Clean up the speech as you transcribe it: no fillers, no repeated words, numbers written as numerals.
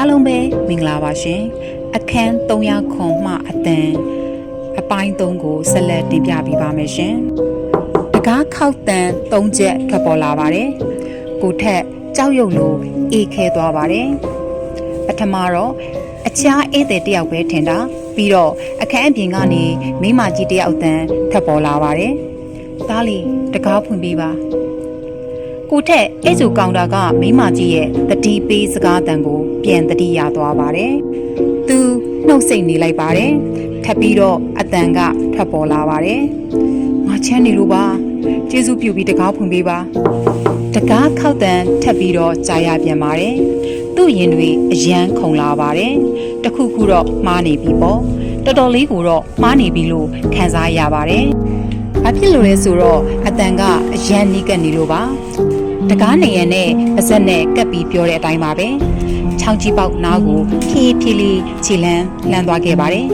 အားလုံးပဲမင်္ဂလာပါရှင်အခန်း300ခွန်မှအတန်အပိုင်း3ကိုဆက်လက်တင်ပြပေးပါမယ်ရှင်တကားခောက်တန်3ချက်ထွက်ပေါ်လာပါတယ်ကိုထက်ကြောက်ရွံ့လို့အေးခဲသွားပါတယ်ပထမတော့အခြားဧည့်သည်တယောက်ပဲထင်တာပြီးတော့အခန်းအပြင်ကနေမိမကြီးတယောက်တန်ထွက်ပေါ်လာပါတယ်သားလီတကားဖွင့်ပေးပါကိုထက်အဲ့ဆိုကောင်တာကမိမကြီးရဲ့တတိပေးစကားတန်ကိုပြန်တတိရသွားပါတယ်။သူနှုတ်ဆက်နေလိုက်ပါတယ်။ထပ်ပြီးတော့အတန်ကထွက်ပေါ်လာပါတယ်။ငါချမ်းနေလို့ပါ။ကျေးဇူးပြုပြီးတကားဖွင့်ပေးပါ။တကားခောက်တန်ထပ်ပြီးတော့ကြာရပြန်ပါတယ်။သူ့ရင်တွေအယမ်းခုန်လာပါတယ်။တခုခုတော့မှားနေပြီပေါ့။တော်တော်လေးကိုတော့မှားနေပြီလို့ခံစားရပါတယ်။ဘာဖြစ်လို့လဲဆိုတော့အတန်ကအယမ်းနီးကပ်နေလို့ပါတကားနေရနဲ့ပါဇက်နဲ့ကပ်ပြီးပြောတဲ့အတိုင်းပါပဲချောင်းကြီးပေါက်နားကိုဖြည်းဖြည်းလေးခြေလန်းသွားခဲ့ပါတယ်